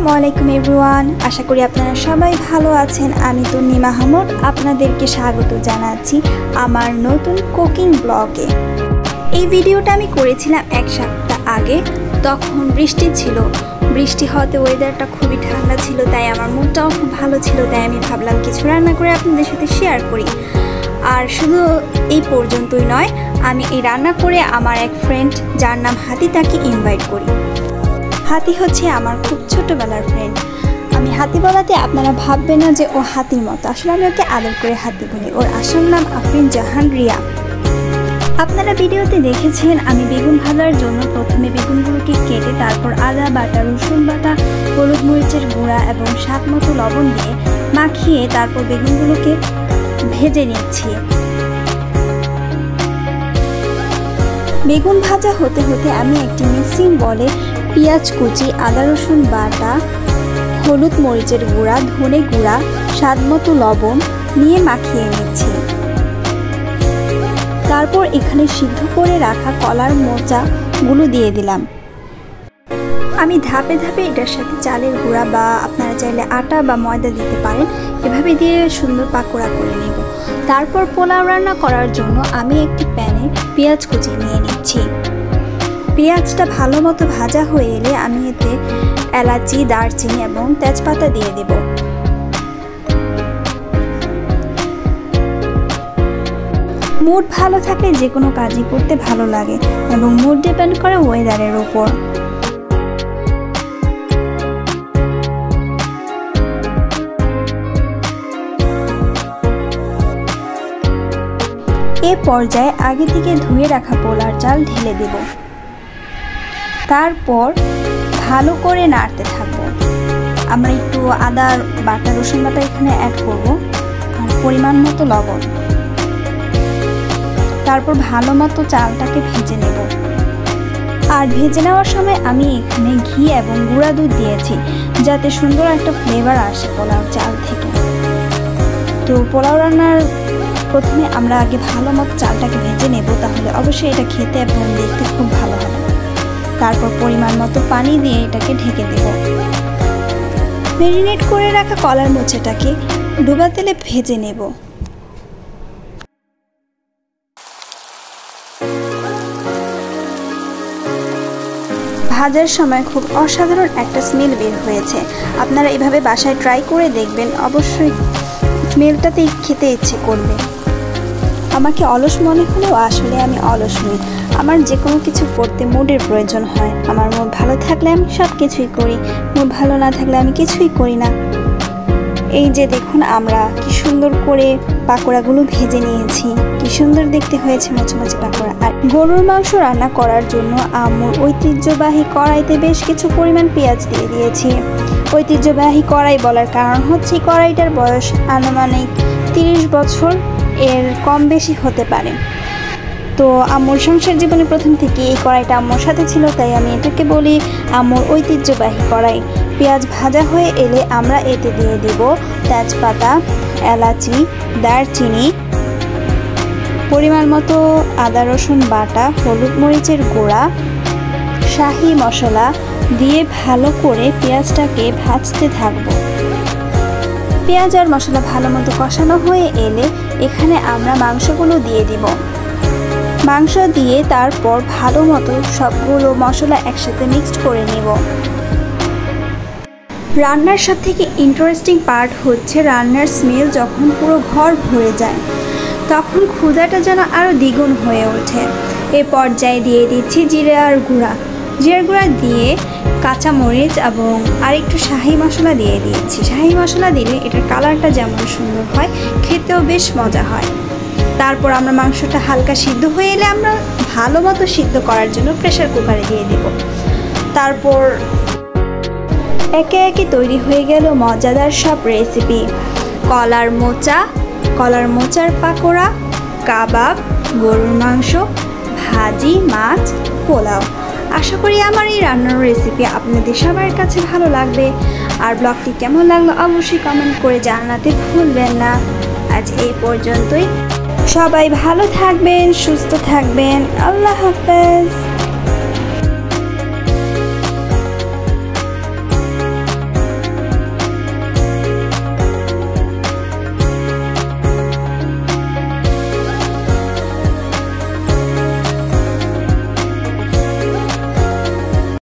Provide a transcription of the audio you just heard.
আসসালামু আলাইকুম এভরিওয়ান, আশা করি আপনারা সবাই ভালো আছেন। আমি তন্নি মাহমুদ আপনাদেরকে স্বাগত জানাচ্ছি আমার নতুন কুকিং ব্লগে। এই ভিডিওটা আমি করেছিলাম এক সপ্তাহ আগে, তখন বৃষ্টি ছিল। বৃষ্টি হতে ওয়েদারটা খুবই ঠান্ডা ছিল, তাই আমার মুডটাও খুব ভালো ছিল। তাই আমি ভাবলাম কিছু রান্না করে আপনাদের সাথে শেয়ার করি। আর শুধু এই পর্যন্তই নয়, আমি এই রান্না করে আমার এক ফ্রেন্ড যার নাম হাতি তাকে ইনভাইট করি। হাতি হচ্ছে আমার খুব ছোটবেলার ফ্রেন্ড। আমি হাতি বলাতে আপনারা ভাববেন না যে ও হাতির মতো, আসলে আমি ওকে আদর করে হাতি বলি। ওর আসল নাম আফরিন জাহান রিয়া। আপনারা ভিডিওতে দেখেছেন আমি বেগুন ভাজার জন্য প্রথমে বেগুনগুলোকে কেটে তারপর আদা বাটা, রসুন বাটা, হলুদ মরিচের গুঁড়া এবং স্বাদ মতো লবণ দিয়ে মাখিয়ে তারপর বেগুনগুলোকে ভেজে নিচ্ছি। বেগুন ভাজা হতে হতে আমি একটি মিক্সিং বলে পেঁয়াজ কুচি, আদা রসুন বাটা, হলুদ মরিচের গুঁড়া, ধনে গুঁড়া, স্বাদ মতো লবণ নিয়ে মাখিয়ে নিচ্ছি। তারপর এখানে সিদ্ধ করে রাখা কলার মোচাগুলো দিয়ে দিলাম। আমি ধাপে ধাপে এটার সাথে চালের গুঁড়া বা আপনারা চাইলে আটা বা ময়দা দিতে পারেন, এভাবে দিয়ে সুন্দর পাকোড়া করে নেব। তারপর পোলাও রান্না করার জন্য আমি একটি প্যানে পেঁয়াজ কুচি নিয়ে নিচ্ছি। পেঁয়াজটা ভালো মতো ভাজা হয়ে এলে আমি এতে এলাচি, দারচিনি এবং তেজপাতা দিয়ে দেব। মুড ভালো থাকলে যে কোনো কাজই করতে ভালো লাগে এবং মুড ডিপেন্ড করে ওয়েদারের উপর। এ পর্যায়ে আগে থেকে ধুয়ে রাখা পোলার চাল ঢেলে দেব। তারপর ভালো করে নাড়তে থাকবো। আমরা একটু আদা বাটা, রসুন বাটা এখানে অ্যাড করব আর পরিমাণ মতো লবণ। তারপর ভালো মতো চালটাকে ভেজে নেব। আর ভেজে নেওয়ার সময় আমি এখানে ঘি এবং গুঁড়া দুধ দিয়েছি, যাতে সুন্দর একটা ফ্লেভার আসে পোলাও চাল থেকে। তো পোলাও রান্নার প্রথমে আমরা আগে ভালো মতো চালটাকে ভেজে নেব, তাহলে অবশ্যই এটা খেতে এবং দেখতে খুব ভালো হবে। তারপর পরিমাণ মতো পানি দিয়ে এটাকে ঢেকে দেব। ম্যারিনেট করে রাখা কলার মোচাটাকে ডুবা তেলে ভেজে নেব। ভাজার সময় খুব অসাধারণ একটা স্মেল বের হয়েছে। আপনারা এভাবে বাসায় ট্রাই করে দেখবেন, অবশ্যই স্মেলটাতেই খেতে ইচ্ছে করবে। আমাকে অলস মনে হলেও আসলে আমি অলস নই। আমার যে কোনো কিছু করতে মুডের প্রয়োজন হয়। আমার মুড ভালো থাকলে আমি সব কিছুই করি, মুড ভালো না থাকলে আমি কিছুই করি না। এই যে দেখুন, আমরা কি সুন্দর করে পাকোড়াগুলো ভেজে নিয়েছি, কি সুন্দর দেখতে হয়েছে মুচমুচে পাকোড়া। আর গরুর মাংস রান্না করার জন্য আম্মুর ঐতিহ্যবাহী কড়াইতে বেশ কিছু পরিমাণ পেঁয়াজ দিয়ে দিয়েছি। ঐতিহ্যবাহী কড়াই বলার কারণ হচ্ছে কড়াইটার বয়স আনুমানিক 30 বছর এর কম বেশি হতে পারে। তো আম্মুর সংসার জীবনে প্রথম থেকে এই কড়াইটা আম্মুর সাথে ছিল, তাই আমি এটাকে বলি আম্মুর ঐতিহ্যবাহী কড়াই। পেঁয়াজ ভাজা হয়ে এলে আমরা এতে দিয়ে দেব তেজপাতা, এলাচি, দারচিনি, পরিমাণ মতো আদা রসুন বাটা, হলুদ মরিচের গুঁড়া, শাহি মশলা দিয়ে ভালো করে পেঁয়াজটাকে ভাজতে থাকবো। পেঁয়াজ আর মশলা ভালো মতো কষানো হয়ে এলে এখানে আমরা মাংসগুলো দিয়ে দিব। মাংস দিয়ে তারপর ভালো মতো সবগুলো মশলা একসাথে মিক্সড করে নেব। রান্নার সব থেকে ইন্টারেস্টিং পার্ট হচ্ছে রান্নার স্মেল যখন পুরো ঘর ভরে যায়, তখন ক্ষুধাটা যেন আরও দ্বিগুণ হয়ে ওঠে। এ পর্যায়ে দিয়ে দিচ্ছি জিরার গুঁড়া। জিরার গুঁড়া দিয়ে কাঁচামরিচ এবং আরেকটু শাহি মশলা দিয়ে দিয়েছি। শাহি মশলা দিলে এটার কালারটা যেমন সুন্দর হয়, খেতেও বেশ মজা হয়। তারপর আমরা মাংসটা হালকা সিদ্ধ হয়ে এলে আমরা ভালো মতো সিদ্ধ করার জন্য প্রেসার কুকারে দিয়ে দেব। তারপর একে একে তৈরি হয়ে গেল মজাদার সব রেসিপি। কলার মোচার পাকোড়া, কাবাব, গরুর মাংস, ভাজি, মাছ, পোলাও। আশা করি আমার এই রান্নার রেসিপি আপনাদের সবার কাছে ভালো লাগবে। আর ব্লগটি কেমন লাগলো অবশ্যই কমেন্ট করে জানাতে ভুলবেন না। আজ এই পর্যন্তই। সবাই ভালো থাকবেন, সুস্থ থাকবেন। আল্লাহ হাফেজ।